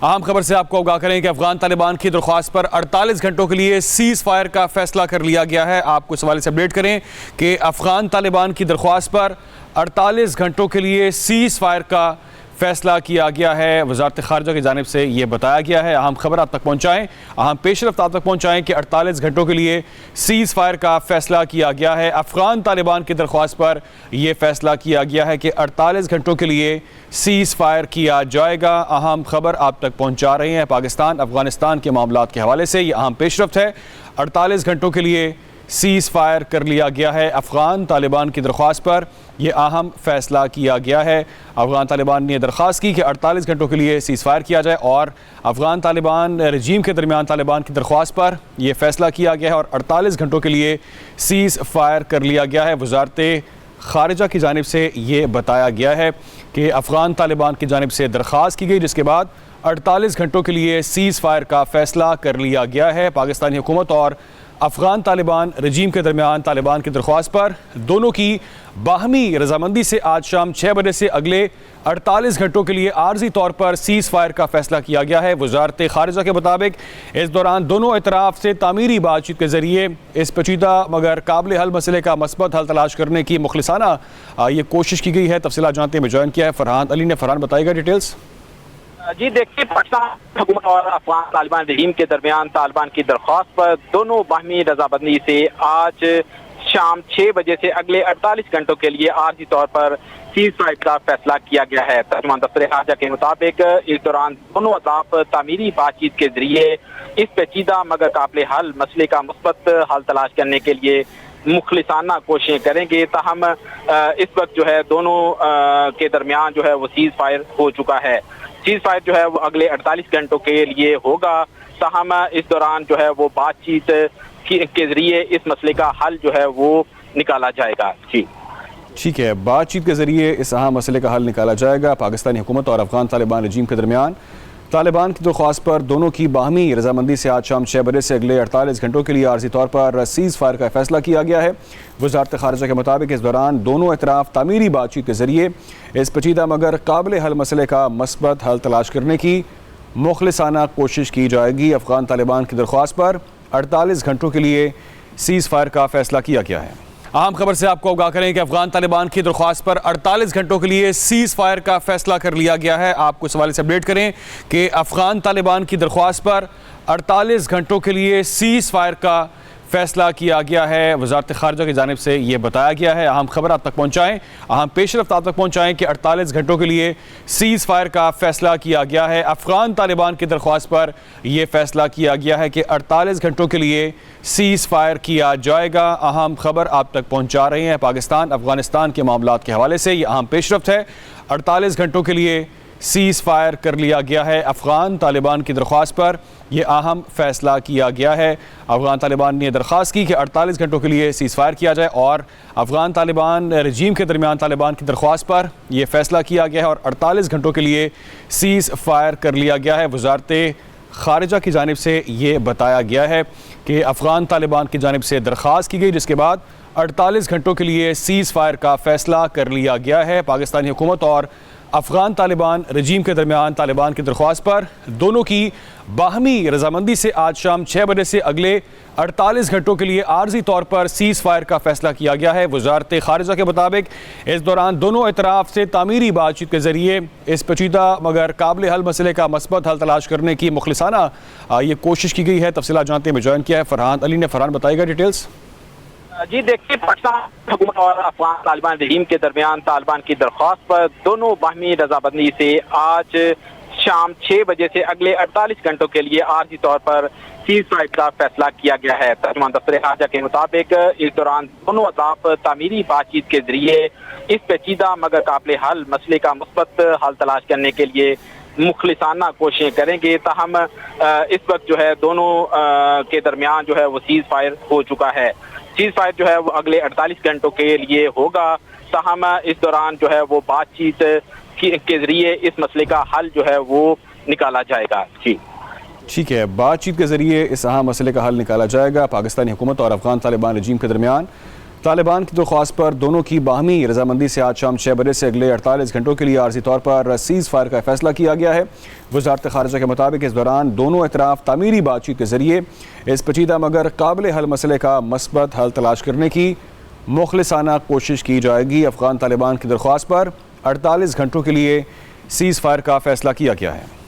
अहम खबर से आपको अवगाह करें कि अफगान तालिबान की दरख्वास्त पर 48 घंटों के लिए सीज फायर का फैसला कर लिया गया है। आपको इस हवाले से अपडेट करें कि अफगान तालिबान की दरख्वास्त पर 48 घंटों के लिए सीज फायर का फैसला किया गया है। वजारत खारजा की जानिब से ये बताया गया है। अहम खबर आप तक पहुँचाएँ, अहम पेशरफ्त आप तक पहुँचाएँ कि 48 घंटों के लिए सीज़ फायर का फैसला किया गया है। अफगान तालिबान की दरख्वास्त पर यह फैसला किया गया है कि 48 घंटों के लिए सीज़ फायर किया जाएगा। अहम खबर आप तक पहुँचा रहे हैं पाकिस्तान अफगानिस्तान के मामलात के हवाले से। ये अहम पेशरफ्त है। 48 घंटों के लिए सीज़ फायर कर लिया गया है। अफगान तालिबान की दरख्वास्त पर यह अहम फैसला किया गया है। अफगान तालिबान ने दरख्वास्त की कि 48 घंटों के लिए सीज़ फायर किया जाए और अफगान तालिबान रजीम के दरमियान तालिबान की दरख्वास्त पर यह फैसला किया गया है और 48 घंटों के लिए सीज़ फायर कर लिया गया है। वजारत खारजा की जानिब से ये बताया गया है कि अफगान तालिबान की जानिब से दरख्वास्त की गई, जिसके बाद 48 घंटों के लिए सीज़ फायर का फैसला कर लिया गया है। पाकिस्तानी हुकूमत और अफगान तालिबान रजीम के दरमियान तालिबान की दरख्वास्त पर दोनों की बाहमी रजामंदी से आज शाम 6 बजे से अगले 48 घंटों के लिए आर्जी तौर पर सीज़ फायर का फैसला किया गया है। वजारत खारजा के मुताबिक इस दौरान दोनों इतराफ़ से तामीरी बातचीत के ज़रिए इस पेचीदा मगर काबिल हल मसले का मस्बत हल तलाश करने की मुखलिसाना ये कोशिश की गई है। तफसीलात जानते हैं, ज्वाइन किया है फरहान अली ने। फरहान बताएगा डिटेल्स। जी देखिए, पाकिस्तान हुकूमत और अफगान तालिबान रहीम के दरमियान तालिबान की दरख्वास्त पर दोनों बाहमी रजाबंदी से आज शाम 6 बजे से अगले 48 घंटों के लिए आर्जी तौर पर सीज़ फायर का फैसला किया गया है। तर्जुमान दफ्तर खारजा के मुताबिक इस दौरान दोनों अताफ तामीरी बातचीत के जरिए इस पेचीदा मगर काबिल हल मसले का मुस्बत हल तलाश करने के लिए मुखलिसाना कोशिशें करेंगे। ताहम इस वक्त जो है दोनों के दरमियान जो है वो सीज़ फायर हो चुका है। सीज़ फायर जो है वो अगले 48 घंटों के लिए होगा। ताहम इस दौरान जो है वो बातचीत के जरिए इस मसले का हल जो है वो निकाला जाएगा। जी ठीक है, बातचीत के जरिए इस अहम मसले का हल निकाला जाएगा। पाकिस्तानी हुकूमत और अफगान तालिबान रजीम के दरमियान तालिबान की दरख्वास्त पर दोनों की बाहमी रजामंदी से आज शाम 6 बजे से अगले 48 घंटों के लिए आर्जी तौर पर सीज़ फायर का फैसला किया गया है। वजारत खारजा के मुताबिक इस दौरान दोनों इतराफ़ तामीरी बातचीत के जरिए इस पेचीदा मगर काबिल हल मसले का मस्बत हल तलाश करने की मुखलिसाना कोशिश की जाएगी। अफगान तालिबान की दरख्वास्त पर 48 घंटों के लिए सीज़ फायर का फैसला किया गया है। अहम खबर से आपको अवगाह करें कि अफगान तालिबान की दरख्वास्त पर 48 घंटों के लिए सीज़ फायर का फैसला कर लिया गया है। आपको इस हवाले से अपडेट करें कि अफगान तालिबान की दरख्वास्त पर 48 घंटों के लिए सीज़ फायर का फैसला किया गया है। वजारत खारजा की जानिब से ये बताया गया है। अहम खबर आप तक पहुँचाएँ, अहम पेशरफ्त आप तक पहुँचाएँ कि 48 घंटों के लिए सीज़ फायर का फैसला किया गया है। अफगान तालिबान की दरख्वास्त पर यह फैसला किया गया है कि 48 घंटों के लिए सीज़ फायर किया जाएगा। अहम खबर आप तक पहुँचा रहे हैं पाकिस्तान अफगानिस्तान के मामलात के हवाले से। ये अहम पेशरफ्त है। 48 घंटों के लिए सीज़ फायर कर लिया गया है। अफगान तालिबान की दरख्वास्त पर यह अहम फैसला किया गया है। अफगान तालिबान ने दरख्वास्त की कि 48 घंटों के लिए सीज़ फायर किया जाए और अफगान तालिबान रजीम के दरमियान तालिबान की दरख्वास्त पर यह फैसला किया गया है और 48 घंटों के लिए सीज़ फायर कर लिया गया है। वजारत खारजा की जानिब से ये बताया गया है कि अफगान तालिबान की जानिब से दरख्वास्त की गई, जिसके बाद 48 घंटों के लिए सीज़ फायर का फैसला कर लिया गया है। पाकिस्तानी हुकूमत और अफगान तालिबान रजीम के दरमियान तालिबान की दरख्वास्त पर दोनों की बाहमी रजामंदी से आज शाम 6 बजे से अगले 48 घंटों के लिए आर्जी तौर पर सीज़ फायर का फैसला किया गया है। वजारत खारजा के मुताबिक इस दौरान दोनों इतराफ़ से तामीरी बातचीत के जरिए इस पेचीदा मगर काबिल हल मसले का मस्बत हल तलाश करने की मुखलिसाना ये कोशिश की गई है। तफसीलात जानते हैं, ज्वाइन किया है फरहान अली ने। फरहान बताएगा डिटेल्स। जी देखिए, पाकिस्तान हुकूमत और अफगान तालिबान रहीम के दरमियान तालिबान की दरख्वास्त पर दोनों बाहमी रजाबंदी से आज शाम 6 बजे से अगले 48 घंटों के लिए आर्जी तौर पर सीज़ फायर का फैसला किया गया है। तर्जुमान दफ्तर खारजा के मुताबिक इस दौरान दोनों अताफ तामीरी बातचीत के जरिए इस पेचीदा मगर काबिल हल मसले का मुस्बत हल तलाश करने के लिए मुखलिसाना कोशिशें करेंगे। ताहम इस वक्त जो है दोनों के दरमियान जो है वो सीज़ फायर हो चुका है। सीज़ फायर जो है वो अगले 48 घंटों के लिए होगा। ताहम इस दौरान जो है वो बातचीत के जरिए इस मसले का हल जो है वो निकाला जाएगा। जी ठीक है, बातचीत के जरिए इस अहम मसले का हल निकाला जाएगा। पाकिस्तानी हुकूमत और अफगान तालिबान रजीम के दरमियान तालिबान की दरख्वास्त पर दोनों की बाहमी रजामंदी से आज शाम 6 बजे से अगले 48 घंटों के लिए आर्जी तौर पर सीज़ फायर का फैसला किया गया है। वज़ारत ख़ारिजा के मुताबिक इस दौरान दोनों इतराफ़ तामीरी बातचीत के ज़रिए इस पेचीदा मगर काबिल हल मसले का मस्बत हल तलाश करने की मुखलिसाना कोशिश की जाएगी। अफ़गान तालिबान की दरख्वास्त पर 48 घंटों के लिए सीज़ फायर का फैसला किया गया है।